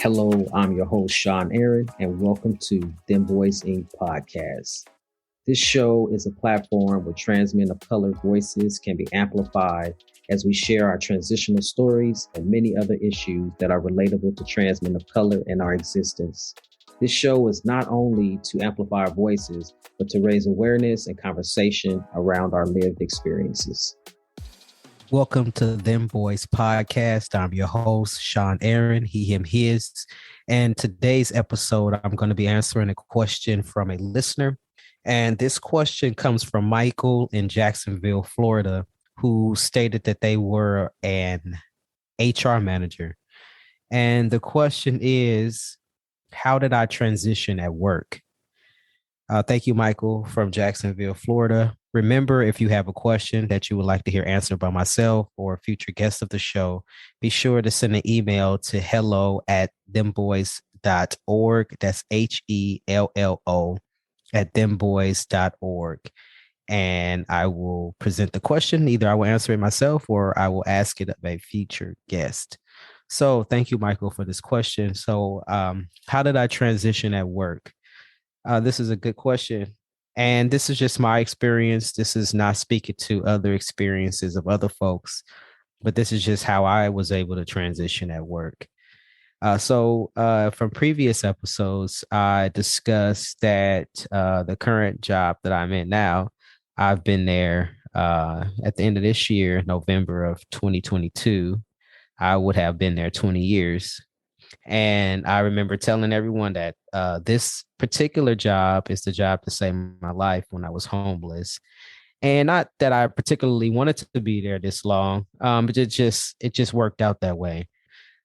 Hello, I'm your host, Sean Aaron, and welcome to Dem Bois Podcast. This show is a platform where trans men of color voices can be amplified as we share our transitional stories and many other issues that are relatable to trans men of color and our existence. This show is not only to amplify our voices, but to raise awareness and conversation around our lived experiences. Welcome to Dem Bois Podcast. I'm your host, Sean Aaron, he, him, his. And today's episode, I'm going to be answering a question from a listener. And this question comes from Michael in Jacksonville, Florida, who stated that they were an HR manager. And the question is, how did I transition at work? Thank you, Michael from Jacksonville, Florida. Remember, if you have a question that you would like to hear answered by myself or a future guest of the show, be sure to send an email to hello@dembois.org. That's HELLO @dembois.org. And I will present the question. Either I will answer it myself or I will ask it of a future guest. So thank you, Michael, for this question. So how did I transition at work? This is a good question. And this is just my experience. This is not speaking to other experiences of other folks, but this is just how I was able to transition at work. So from previous episodes, I discussed that the current job that I'm in now, I've been there at the end of this year, November of 2022. I would have been there 20 years. And I remember telling everyone that this particular job is the job to save my life when I was homeless. And not that I particularly wanted to be there this long, but it just worked out that way.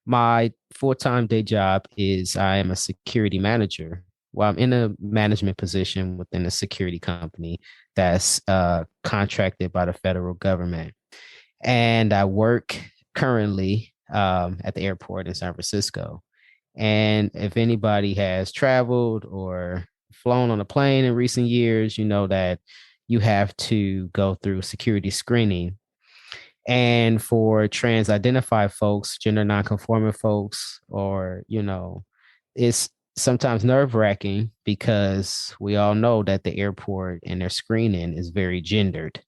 My full-time day job is I am a security manager. Well, I'm in a management position within a security company that's contracted by the federal government. And I work currently at the airport in San Francisco. And if anybody has traveled or flown on a plane in recent years, you know that you have to go through security screening. And for trans identified folks, gender nonconforming folks, or, it's sometimes nerve wracking because we all know that the airport and their screening is very gendered.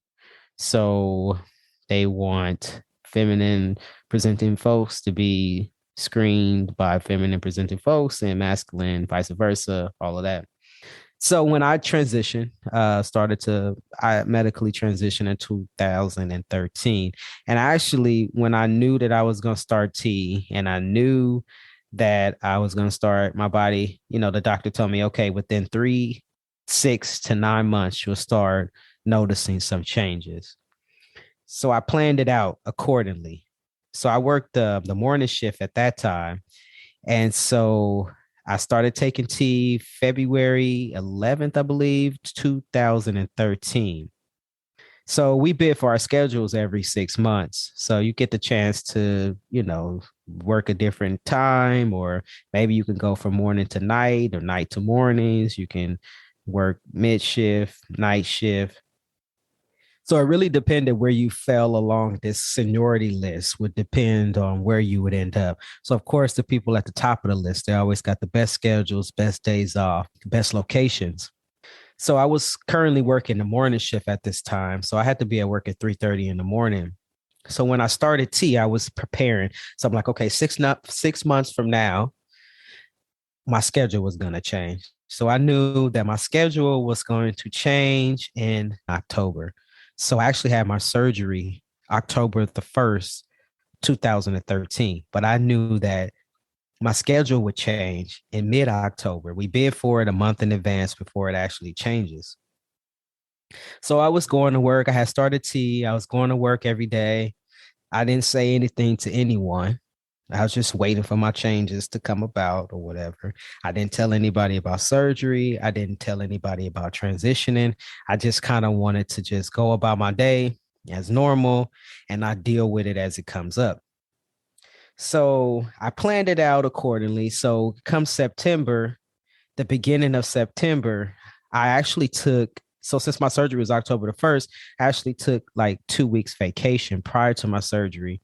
So they want feminine presenting folks to be screened by feminine presenting folks and masculine, vice versa, all of that. So when I transitioned, I medically transitioned in 2013. And actually, when I knew that I was going to start T and I knew that I was going to start my body, the doctor told me, okay, within 3, 6 to 9 months, you'll start noticing some changes. So I planned it out accordingly. So I worked the morning shift at that time. And so I started taking T February 11th, I believe, 2013. So we bid for our schedules every 6 months. So you get the chance to, work a different time, or maybe you can go from morning to night or night to mornings. You can work mid shift, night shift. So it really depended where you fell along this seniority list would depend on where you would end up. So, of course, the people at the top of the list, they always got the best schedules, best days off, best locations. So I was currently working the morning shift at this time. So I had to be at work at 3:30 in the morning. So when I started T, I was preparing. So I'm like, okay, 6 months from now, my schedule was going to change. So I knew that my schedule was going to change in October. So I actually had my surgery October the 1st, 2013. But I knew that my schedule would change in mid-October. We bid for it a month in advance before it actually changes. So I was going to work. I had started T. I was going to work every day. I didn't say anything to anyone. I was just waiting for my changes to come about or whatever. I didn't tell anybody about surgery. I didn't tell anybody about transitioning. I just kind of wanted to just go about my day as normal and I deal with it as it comes up. So I planned it out accordingly. So come September, the beginning of September, I actually took, so since my surgery was October the 1st, I actually took like 2 weeks vacation prior to my surgery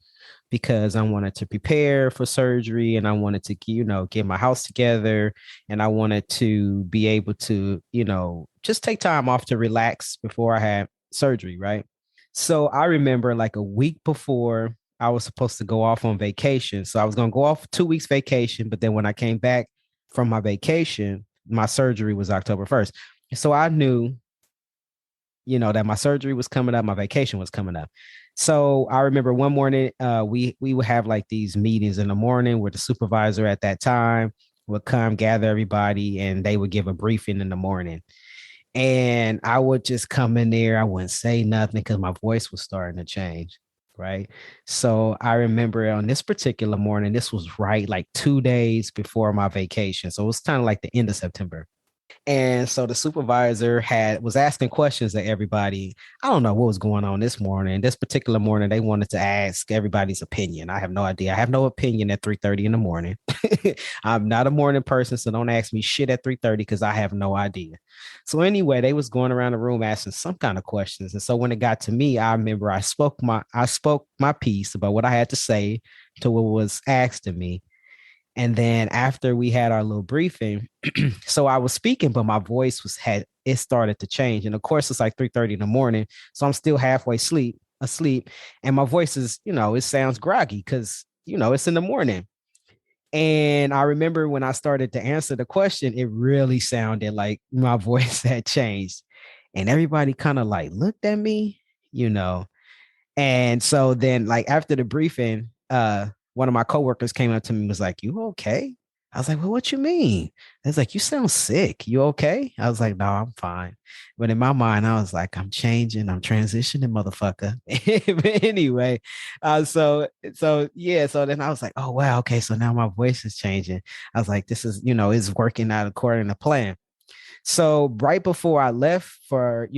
because I wanted to prepare for surgery and I wanted to, get my house together, and I wanted to be able to, just take time off to relax before I had surgery, right? So I remember like a week before I was supposed to go off on vacation. So I was going to go off 2 weeks vacation, but then when I came back from my vacation, my surgery was October 1st. So I knew, that my surgery was coming up, my vacation was coming up. So I remember one morning, we would have like these meetings in the morning where the supervisor at that time would come gather everybody and they would give a briefing in the morning. And I would just come in there. I wouldn't say nothing because my voice was starting to change. Right. So I remember on this particular morning, this was right like 2 days before my vacation. So it was kind of like the end of September. And so the supervisor was asking questions to everybody. I don't know what was going on this morning. This particular morning, they wanted to ask everybody's opinion. I have no idea. I have no opinion at 3:30 in the morning. I'm not a morning person, so don't ask me shit at 3:30 because I have no idea. So anyway, they was going around the room asking some kind of questions. And so when it got to me, I remember I spoke my piece about what I had to say to what was asked of me. And then after we had our little briefing, so I was speaking, but my voice it started to change. And of course, it's like 3:30 in the morning. So I'm still halfway asleep. And my voice is, it sounds groggy because, it's in the morning. And I remember when I started to answer the question, it really sounded like my voice had changed. And everybody kind of like looked at me, you know. And so then, like after the briefing, one of my coworkers came up to me and was like, "You okay?" I was like, "Well, what you mean?" It's like, "You sound sick. You okay?" I was like, "No, I'm fine." But in my mind, I was like, "I'm changing. I'm transitioning, motherfucker." But anyway, so yeah. So then I was like, "Oh wow, okay." So now my voice is changing. I was like, "This is, is working out according to plan." So right before I left for,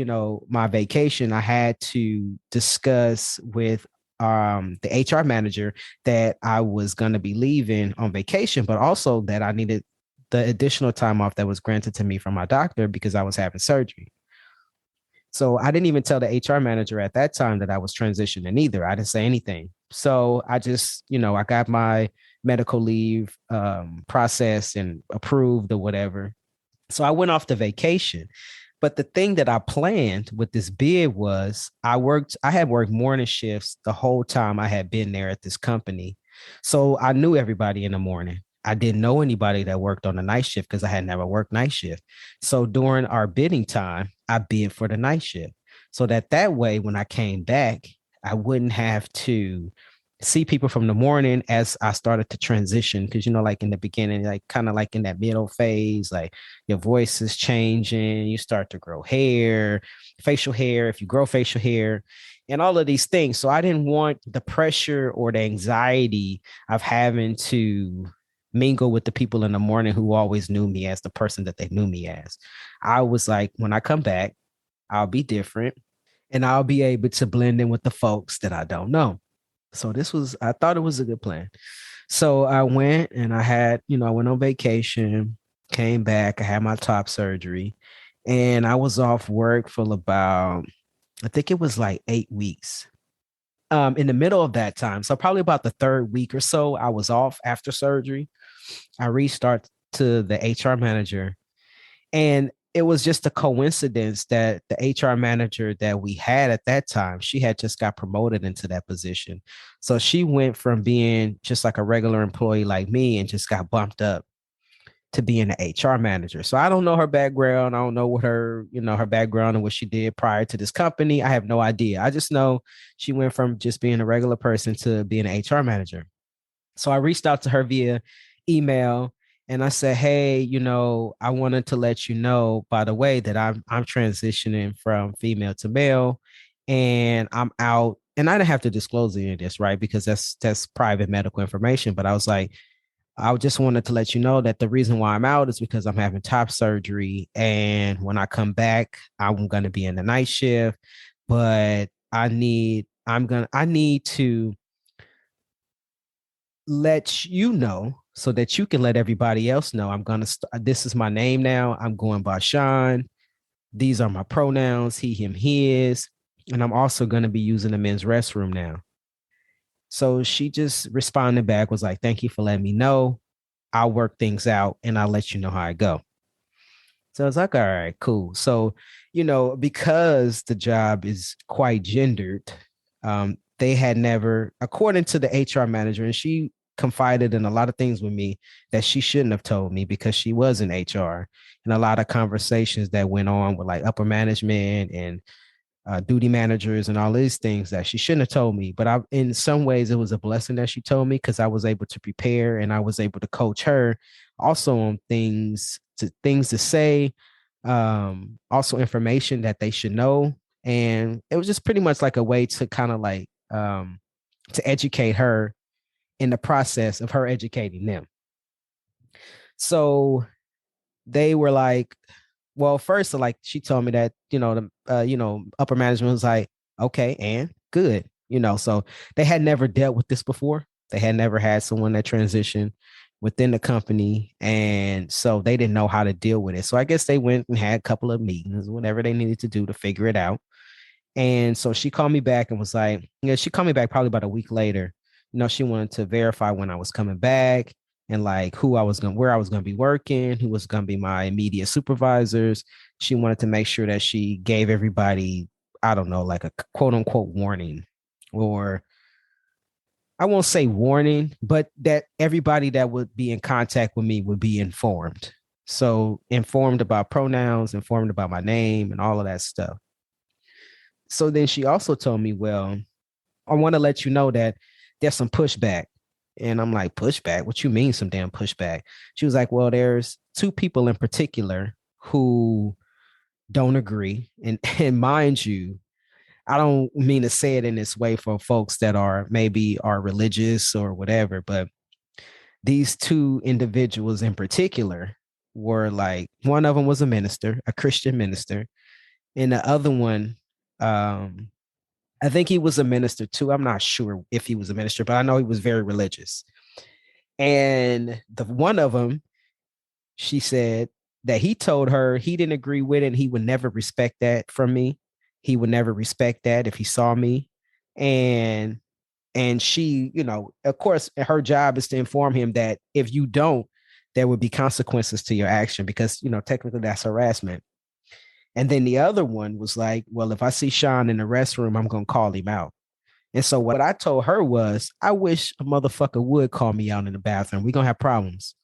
my vacation, I had to discuss with the HR manager that I was going to be leaving on vacation, but also that I needed the additional time off that was granted to me from my doctor because I was having surgery. So I didn't even tell the HR manager at that time that I was transitioning either. I didn't say anything. So I just, I got my medical leave processed and approved or whatever. So I went off to vacation. But the thing that I planned with this bid was I had worked morning shifts the whole time I had been there at this company. So I knew everybody in the morning. I didn't know anybody that worked on the night shift because I had never worked night shift. So during our bidding time, I bid for the night shift. So that way, when I came back, I wouldn't have to see people from the morning as I started to transition. Cause like in the beginning, like kind of like in that middle phase, like your voice is changing, you start to grow hair, facial hair, if you grow facial hair, and all of these things. So I didn't want the pressure or the anxiety of having to mingle with the people in the morning who always knew me as the person that they knew me as. I was like, when I come back, I'll be different and I'll be able to blend in with the folks that I don't know. So I thought it was a good plan. So I went and I went on vacation, came back, I had my top surgery, and I was off work for about, I think it was like 8 weeks. In the middle of that time, so probably about the third week or so, I was off after surgery. I reached out to the HR manager, and it was just a coincidence that the HR manager that we had at that time, she had just got promoted into that position. So she went from being just like a regular employee like me and just got bumped up to being an HR manager. So I don't know her background. I don't know what her background and what she did prior to this company. I have no idea. I just know she went from just being a regular person to being an HR manager. So I reached out to her via email and I said, "Hey, I wanted to let you know, by the way, that I'm transitioning from female to male and I'm out." And I didn't have to disclose any of this, right? Because that's private medical information. But I was like, I just wanted to let you know that the reason why I'm out is because I'm having top surgery. And when I come back, I'm gonna be in the night shift, but I need to let you know so that you can let everybody else know. This is my name now. I'm going by Sean. These are my pronouns, he, him, his. And I'm also going to be using the men's restroom now. So she just responded back, was like, thank you for letting me know. I'll work things out and I'll let you know how I go. So I was like, all right, cool. So, because the job is quite gendered, they had never, according to the HR manager, and she confided in a lot of things with me that she shouldn't have told me because she was in HR, and a lot of conversations that went on with like upper management and duty managers and all these things that she shouldn't have told me. But in some ways, it was a blessing that she told me because I was able to prepare and I was able to coach her also on things to say, also information that they should know. And it was just pretty much like a way to kind of like to educate her in the process of her educating them. So they were like, well, first, like she told me that, the upper management was like, okay, and good, so they had never dealt with this before. They had never had someone that transitioned within the company. And so they didn't know how to deal with it. So I guess they went and had a couple of meetings, whatever they needed to do to figure it out. And so she called me back and was like, she called me back probably about a week later. She wanted to verify when I was coming back and like where I was going to be working, who was going to be my immediate supervisors. She wanted to make sure that she gave everybody, I don't know, like a quote unquote warning, or I won't say warning, but that everybody that would be in contact with me would be informed. So informed about pronouns, informed about my name and all of that stuff. So then she also told me, well, I want to let you know that there's some pushback. And I'm like, pushback? What you mean some damn pushback? She was like, well, there's two people in particular who don't agree. And mind you, I don't mean to say it in this way for folks that are religious or whatever, but these two individuals in particular were like, one of them was a minister, a Christian minister, and the other one, I think he was a minister too. I'm not sure if he was a minister, but I know he was very religious. And the one of them, she said that he told her he didn't agree with it and he would never respect that from me. He would never respect that if he saw me. And she, of course, her job is to inform him that if you don't, there would be consequences to your action because, technically that's harassment. And then the other one was like, well, if I see Sean in the restroom, I'm going to call him out. And so what I told her was, I wish a motherfucker would call me out in the bathroom. We're going to have problems.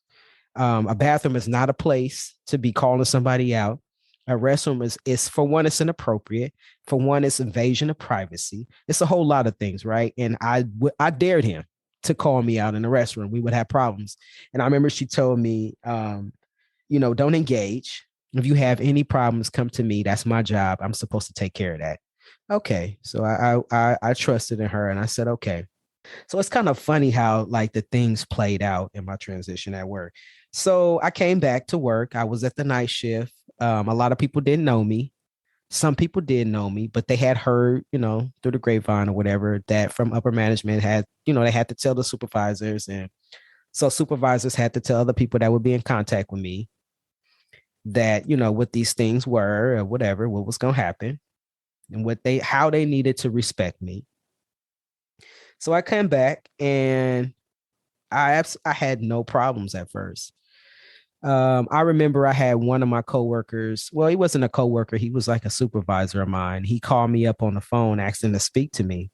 A bathroom is not a place to be calling somebody out. A restroom is for one, it's inappropriate. For one, it's invasion of privacy. It's a whole lot of things, right? And I dared him to call me out in the restroom. We would have problems. And I remember she told me, don't engage. If you have any problems, come to me. That's my job. I'm supposed to take care of that. Okay. So I trusted in her and I said, okay. So it's kind of funny how like the things played out in my transition at work. So I came back to work. I was at the night shift. A lot of people didn't know me. Some people did know me, but they had heard, through the grapevine or whatever, that from upper management had, they had to tell the supervisors. And so supervisors had to tell other people that would be in contact with me that, what these things were or whatever, what was going to happen and how they needed to respect me. So I came back and I had no problems at first. I remember I had one of my coworkers. Well, he wasn't a coworker. He was like a supervisor of mine. He called me up on the phone, asking to speak to me.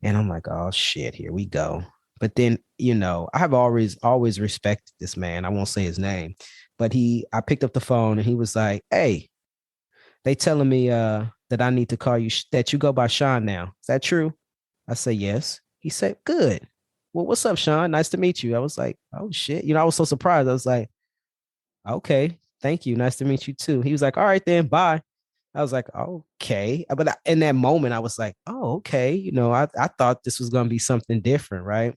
And I'm like, oh shit, here we go. But then, I have always respected this man. I won't say his name, but I picked up the phone and he was like, hey, they telling me that I need to call you, that you go by Sean now. Is that true? I said, yes. He said, good. Well, what's up, Sean? Nice to meet you. I was like, oh shit. I was so surprised. I was like, okay, thank you. Nice to meet you too. He was like, all right, then bye. I was like, okay. But in that moment, I was like, oh, okay. I thought this was going to be something different. Right.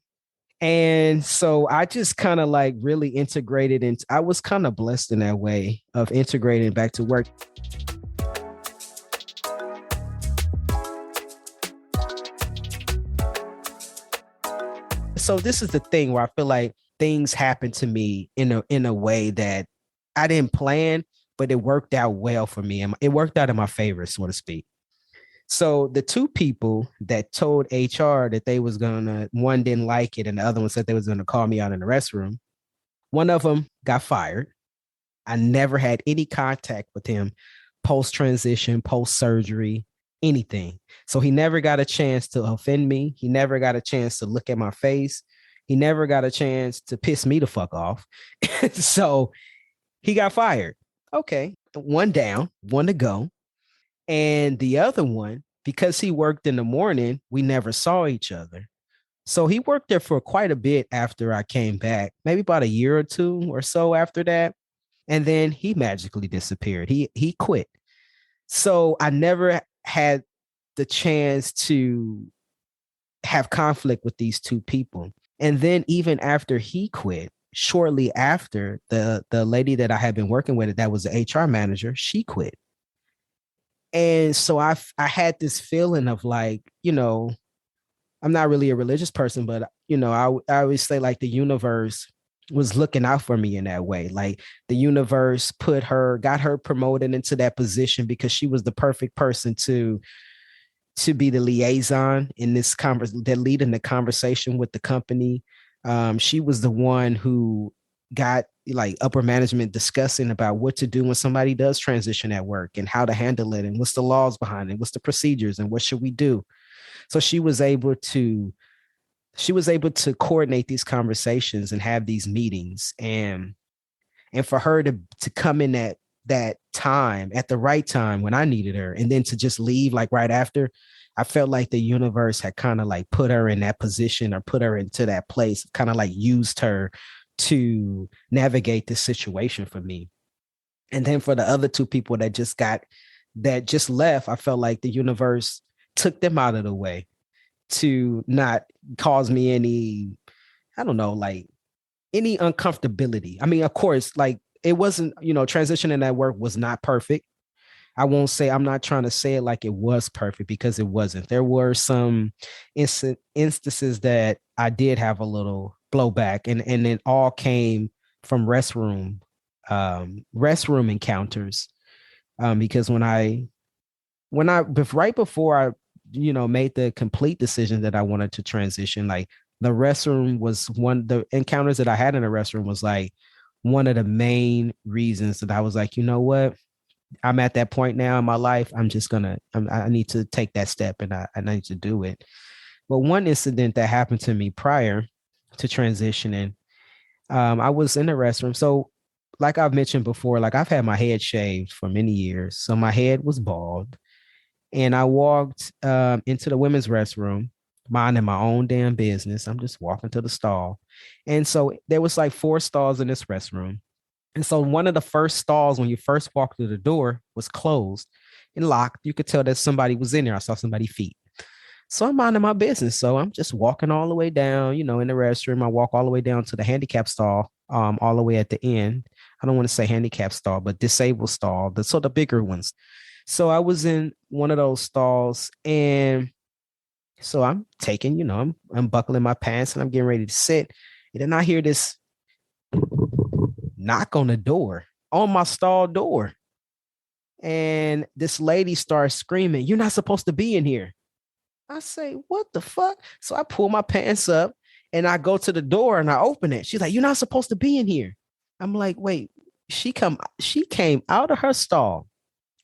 And so I just kind of like really integrated into, I was kind of blessed in that way of integrating back to work. So this is the thing where I feel like things happen to me in a way that I didn't plan, but it worked out well for me. And it worked out in my favor, so to speak. So the two people that told HR that they was gonna, one didn't like it and the other one said they was gonna call me out in the restroom. One of them got fired. I never had any contact with him post transition, post surgery, anything. So he never got a chance to offend me. He never got a chance to look at my face. He never got a chance to piss me the fuck off. So he got fired. Okay. One down, one to go. And the other one, because he worked in the morning, we never saw each other. So he worked there for quite a bit after I came back, maybe about a year or two or so after that. And then he magically disappeared. He quit. So I never had the chance to have conflict with these two people. And then even after he quit, shortly after, the lady that I had been working with, that was the HR manager, she quit. And so I had this feeling of like, I'm not really a religious person, but I always say like the universe was looking out for me in that way. Like the universe got her promoted into that position because she was the perfect person to be the liaison in this that leading the conversation with the company. She was the one who got like upper management discussing about what to do when somebody does transition at work and how to handle it and what's the laws behind it, what's the procedures and what should we do. So she was able to coordinate these conversations and have these meetings, and for her to come in at that time, at the right time when I needed her, and then to just leave like right after, I felt like the universe had kind of like put her in that position or put her into that place, kind of like used her to navigate this situation for me. And then for the other two people that just left, I felt like the universe took them out of the way to not cause me any, I don't know, like any uncomfortability. I mean, of course, like it wasn't, transitioning at work was not perfect. I'm not trying to say it like it was perfect because it wasn't. There were some instances that I did have a little blowback, and it all came from restroom encounters. Because right before I, made the complete decision that I wanted to transition, like the restroom was the encounters that I had in the restroom was like one of the main reasons that I was like, you know what? I'm at that point now in my life. I need to take that step, and I need to do it. But one incident that happened to me prior to transitioning, I was in the restroom. So like I've mentioned before, like I've had my head shaved for many years. So my head was bald, and I walked into the women's restroom, minding my own damn business. I'm just walking to the stall. And so there was like 4 stalls in this restroom. And so one of the first stalls when you first walked through the door was closed and locked. You could tell that somebody was in there. I saw somebody's feet. So I'm minding my business. So I'm just walking all the way down, in the restroom. I walk all the way down to the handicap stall, all the way at the end. I don't want to say handicap stall, but disabled stall, the bigger ones. So I was in one of those stalls, and so I'm taking, I'm buckling my pants and I'm getting ready to sit. And then I hear this knock on the door, on my stall door. And this lady starts screaming, "You're not supposed to be in here." I say, "What the fuck?" So I pull my pants up and I go to the door and I open it. She's like, "You're not supposed to be in here." I'm like, wait, she came out of her stall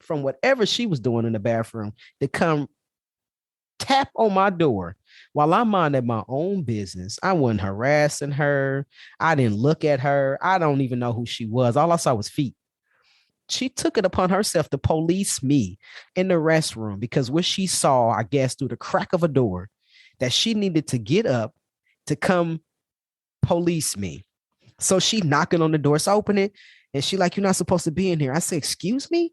from whatever she was doing in the bathroom to come tap on my door while I'm minding my own business. I wasn't harassing her. I didn't look at her. I don't even know who she was. All I saw was feet. She took it upon herself to police me in the restroom because what she saw, I guess, through the crack of a door, that she needed to get up to come police me. So she knocking on the door. So I open it and she like, "You're not supposed to be in here." I said, "Excuse me?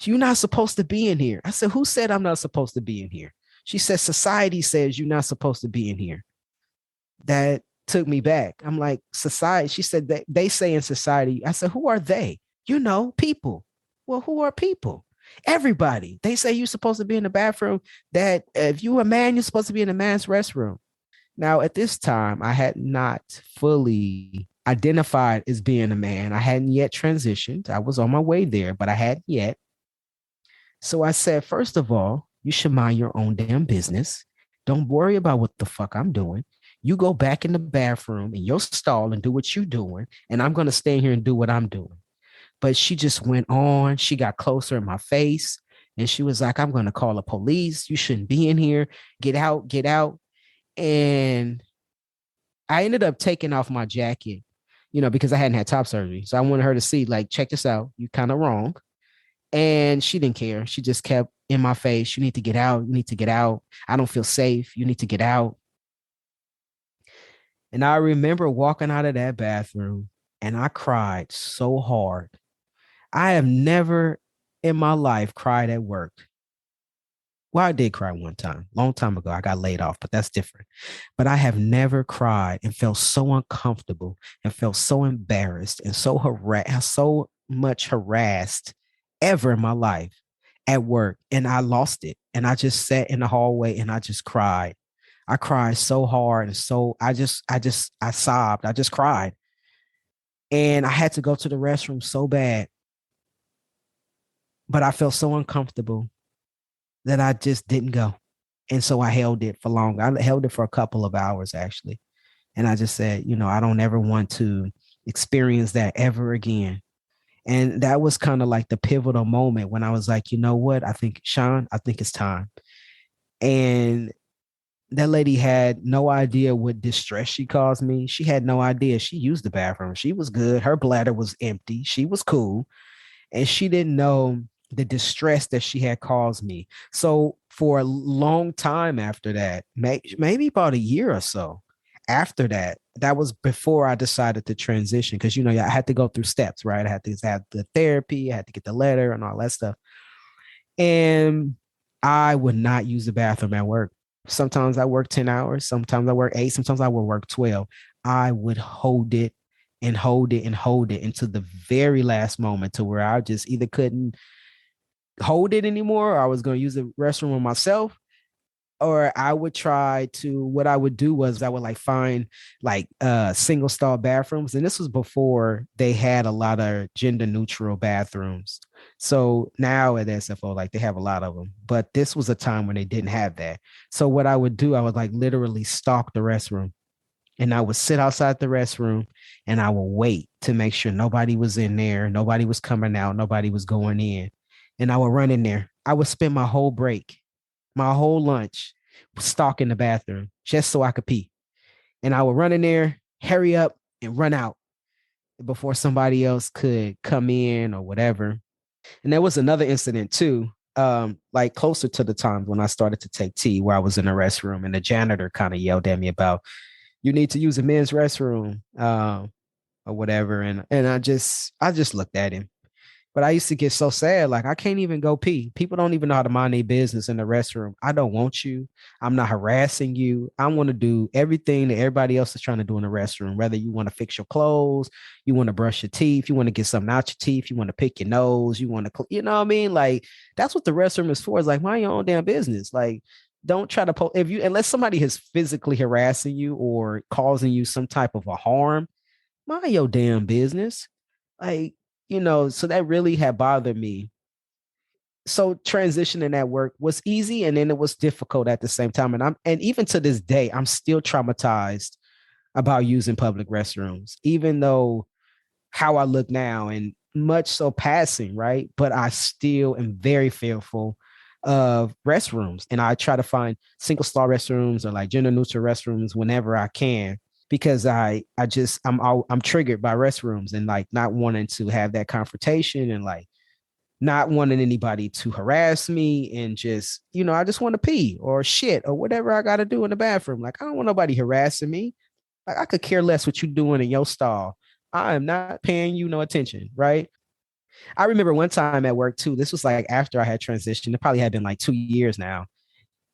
You're not supposed to be in here." I said, "Who said I'm not supposed to be in here?" She said, "Society says you're not supposed to be in here." That took me back. I'm like, society? She said that they say in society. I said, "Who are they?" People. Well, who are people? Everybody. They say you're supposed to be in the bathroom, that if you're a man, you're supposed to be in a man's restroom. Now, at this time, I had not fully identified as being a man. I hadn't yet transitioned. I was on my way there, but I hadn't yet. So I said, first of all, You should mind your own damn business. Don't worry about what the fuck I'm doing. You go back in the bathroom in your stall and do what you're doing. And I'm going to stay here and do what I'm doing. But she just went on. She got closer in my face and she was like, I'm going to call the police. You shouldn't be in here. Get out, get out. And I ended up taking off my jacket, because I hadn't had top surgery. So I wanted her to see, like, check this out. You kind of wrong. And she didn't care. She just kept in my face. You need to get out. You need to get out. I don't feel safe. You need to get out. And I remember walking out of that bathroom and I cried so hard. I have never in my life cried at work. Well, I did cry one time, long time ago. I got laid off, but that's different. But I have never cried and felt so uncomfortable and felt so embarrassed and so much harassed ever in my life at work. And I lost it. And I just sat in the hallway and I just cried. I cried so hard. And so I sobbed. I just cried. And I had to go to the restroom so bad. But I felt so uncomfortable that I just didn't go. And so I held it for long. I held it for a couple of hours, actually. And I just said, I don't ever want to experience that ever again. And that was kind of like the pivotal moment when I was like, you know what? Sean, I think it's time. And that lady had no idea what distress she caused me. She had no idea. She used the bathroom. She was good. Her bladder was empty. She was cool. And she didn't know the distress that she had caused me. So for a long time after that, maybe about a year or so after that, that was before I decided to transition. Because, I had to go through steps, right? I had to have the therapy, I had to get the letter and all that stuff. And I would not use the bathroom at work. Sometimes I work 10 hours. Sometimes I work 8. Sometimes I would work 12. I would hold it and hold it and hold it until the very last moment to where I just either couldn't hold it anymore, or I was going to use the restroom on myself, or I would what I would do was I would find single stall bathrooms. And this was before they had a lot of gender neutral bathrooms. So now at SFO, they have a lot of them, but this was a time when they didn't have that. So what I would do, I would literally stalk the restroom. And I would sit outside the restroom and I would wait to make sure nobody was in there. Nobody was coming out. Nobody was going in. And I would run in there. I would spend my whole break, my whole lunch stalking the bathroom just so I could pee. And I would run in there, hurry up and run out before somebody else could come in or whatever. And there was another incident too, closer to the time when I started to take tea, where I was in the restroom and the janitor kind of yelled at me about, you need to use a men's restroom or whatever. And I just looked at him. But I used to get so sad, I can't even go pee. People don't even know how to mind their business in the restroom. I don't want you. I'm not harassing you. I want to do everything that everybody else is trying to do in the restroom. Whether you want to fix your clothes, you want to brush your teeth, you want to get something out your teeth, you want to pick your nose, you want to, you know what I mean? That's what the restroom is for. It's mind your own damn business. Don't try to unless somebody is physically harassing you or causing you some type of a harm, mind your damn business. So that really had bothered me. So transitioning at work was easy, and then it was difficult at the same time. And even to this day, I'm still traumatized about using public restrooms, even though how I look now and much so passing, right? But I still am very fearful of restrooms. And I try to find single stall restrooms or gender neutral restrooms whenever I can, because I'm triggered by restrooms and not wanting to have that confrontation and not wanting anybody to harass me and just, I just want to pee or shit or whatever I got to do in the bathroom. I don't want nobody harassing me. I could care less what you doing in your stall. I am not paying you no attention, right? I remember one time at work too. This was after I had transitioned. It probably had been 2 years now.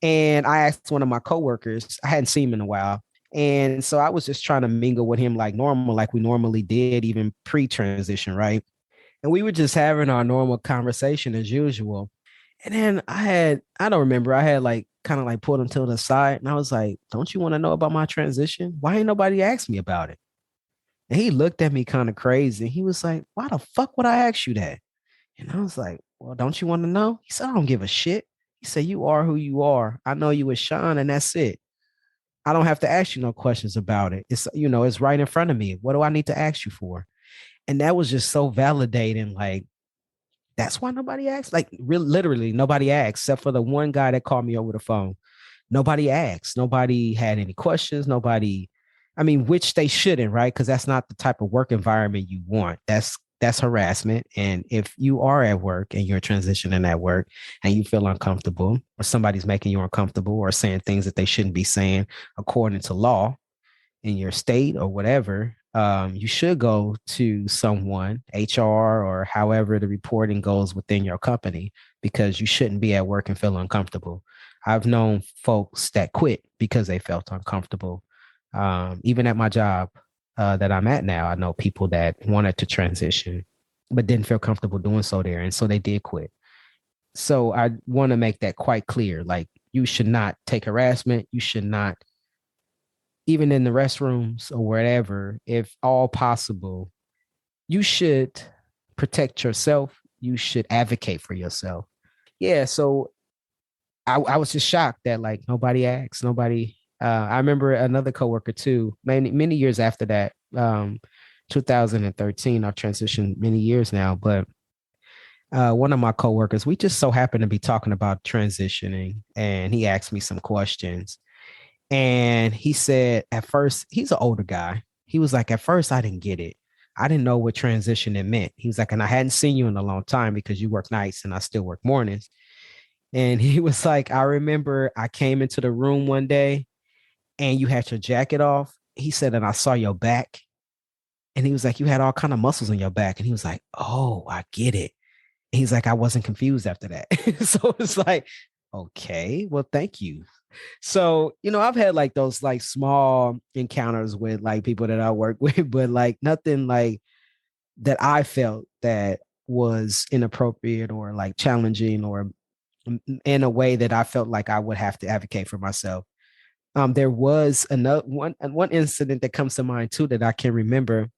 And I asked one of my coworkers, I hadn't seen him in a while. And so I was just trying to mingle with him normal, like we normally did, even pre-transition, right? And we were just having our normal conversation as usual. And then I don't remember, I had kind of pulled him to the side and I was like, don't you want to know about my transition? Why ain't nobody asked me about it? And he looked at me kind of crazy. He was like, why the fuck would I ask you that? And I was like, well, don't you want to know? He said, I don't give a shit. He said, you are who you are. I know you as Sean, and that's it. I don't have to ask you no questions about it. It's, it's right in front of me. What do I need to ask you for? And that was just so validating. Like, that's why nobody asked. Like, literally, nobody asked, except for the one guy that called me over the phone. Nobody asked. Nobody had any questions. Nobody, I mean, which they shouldn't, right? Because that's not the type of work environment you want. That's harassment. And if you are at work and you're transitioning at work and you feel uncomfortable, or somebody's making you uncomfortable or saying things that they shouldn't be saying according to law in your state or whatever, you should go to someone, HR, or however the reporting goes within your company, because you shouldn't be at work and feel uncomfortable. I've known folks that quit because they felt uncomfortable. Even at my job that I'm at now, I know people that wanted to transition but didn't feel comfortable doing so there. And so they did quit. So I want to make that quite clear. Like, you should not take harassment. You should not, even in the restrooms or wherever, if all possible, you should protect yourself. You should advocate for yourself. Yeah. So I was just shocked that like nobody asked, nobody. I remember another coworker too, many years after that, 2013. I've transitioned many years now, but one of my coworkers, we just so happened to be talking about transitioning, and he asked me some questions. And he said, at first, he's an older guy. He was like, at first, I didn't get it. I didn't know what transition it meant. He was like, and I hadn't seen you in a long time because you work nights and I still work mornings. And he was like, I remember I came into the room one day and you had your jacket off. He said, and I saw your back. And he was like, you had all kind of muscles on your back. And he was like, oh, I get it. And he's like, I wasn't confused after that. So it's like, okay, well, thank you. So, I've had like those like small encounters with like people that I work with, but like nothing like that I felt that was inappropriate or like challenging or in a way that I felt like I would have to advocate for myself. There was another one incident that comes to mind too that I can remember.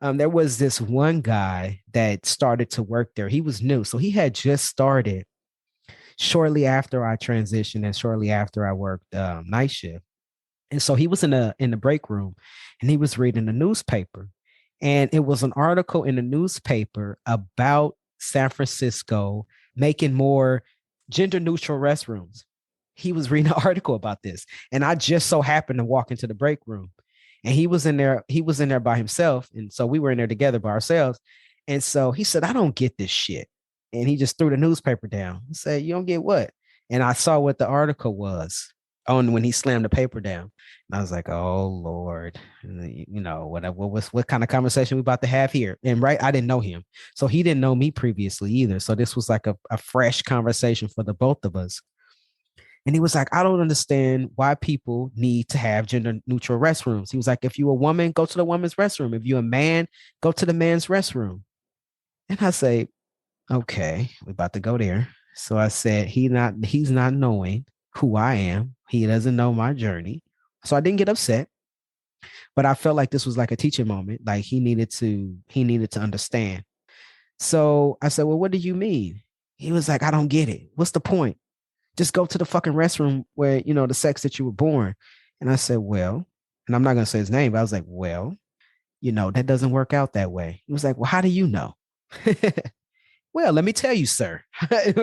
There was this one guy that started to work there. He was new, so he had just started shortly after I transitioned and shortly after I worked night shift. And so he was in the break room and he was reading the newspaper. And it was an article in the newspaper about San Francisco making more gender neutral restrooms. He was reading an article about this. And I just so happened to walk into the break room. And he was in there by himself. And so we were in there together by ourselves. And so he said, I don't get this shit. And he just threw the newspaper down. He said, you don't get what? And I saw what the article was on when he slammed the paper down. And I was like, oh Lord, what kind of conversation we about to have here? And right, I didn't know him. So he didn't know me previously either. So this was like a fresh conversation for the both of us. And he was like, I don't understand why people need to have gender neutral restrooms. He was like, if you're a woman, go to the woman's restroom. If you're a man, go to the man's restroom. And I say, okay, we're about to go there. So I said, he's not knowing who I am. He doesn't know my journey. So I didn't get upset, but I felt like this was like a teaching moment. Like he needed to understand. So I said, well, what do you mean? He was like, I don't get it. What's the point? Just go to the fucking restroom where, the sex that you were born. And I said, well, and I'm not going to say his name, but I was like, well, that doesn't work out that way. He was like, well, how do you know? Well, let me tell you, sir.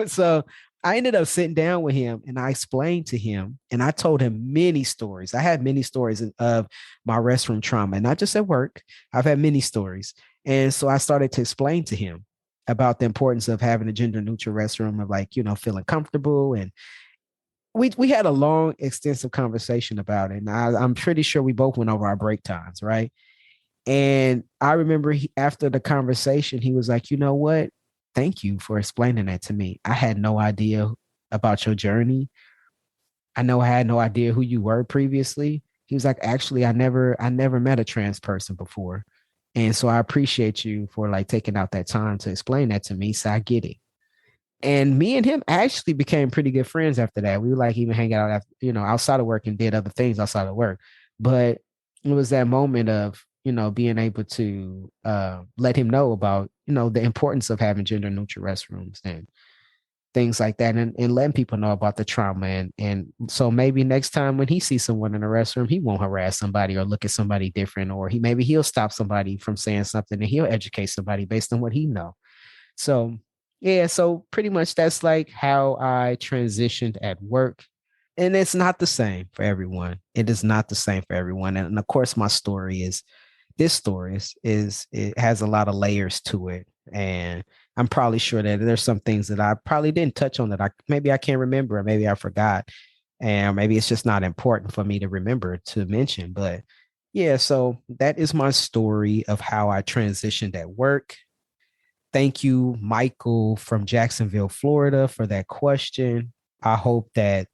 So I ended up sitting down with him and I explained to him and I told him many stories. I had many stories of my restroom trauma, and not just at work. I've had many stories. And so I started to explain to him about the importance of having a gender neutral restroom, of like, feeling comfortable. And we had a long, extensive conversation about it. And I'm pretty sure we both went over our break times, right? And I remember after the conversation, he was like, you know what? Thank you for explaining that to me. I had no idea about your journey. I had no idea who you were previously. He was like, actually, I never met a trans person before. And so I appreciate you for like taking out that time to explain that to me. So I get it. And me and him actually became pretty good friends after that. We would like even hang out after, outside of work and did other things outside of work. But it was that moment of, being able to let him know about, the importance of having gender neutral restrooms. And things like that, and letting people know about the trauma. And so maybe next time when he sees someone in the restroom, he won't harass somebody or look at somebody different, or he'll stop somebody from saying something, and he'll educate somebody based on what he know. So yeah, so pretty much that's like how I transitioned at work. And it's not the same for everyone. It is not the same for everyone. And of course, my story is this story is it has a lot of layers to it. And I'm probably sure that there's some things that I probably didn't touch on that I can't remember, or maybe I forgot. And maybe it's just not important for me to remember to mention. But yeah, so that is my story of how I transitioned at work. Thank you, Michael from Jacksonville, Florida, for that question. I hope that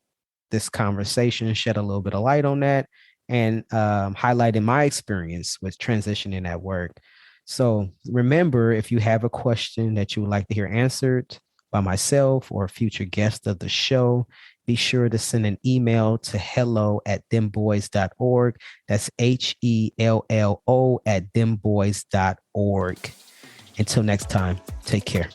this conversation shed a little bit of light on that, and highlighted my experience with transitioning at work. So remember, if you have a question that you would like to hear answered by myself or a future guest of the show, be sure to send an email to hello@dembois.org. That's HELLO@dembois.org. Until next time, take care.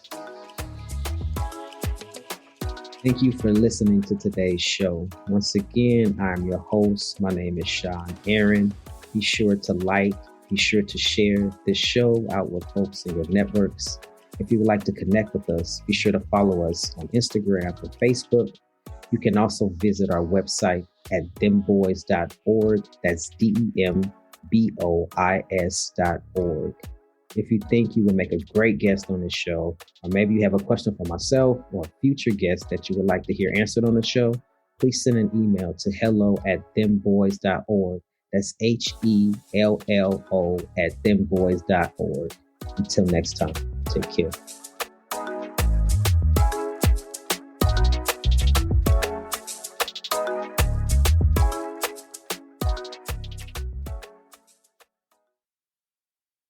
Thank you for listening to today's show. Once again, I'm your host. My name is Sean Aaron. Be sure to like, be sure to share this show out with folks in your networks. If you would like to connect with us, be sure to follow us on Instagram or Facebook. You can also visit our website at dembois.org. That's DEMBOIS.org. If you think you would make a great guest on this show, or maybe you have a question for myself or a future guest that you would like to hear answered on the show, please send an email to hello@dembois.org. That's HELLO@dembois.org. Until next time, take care.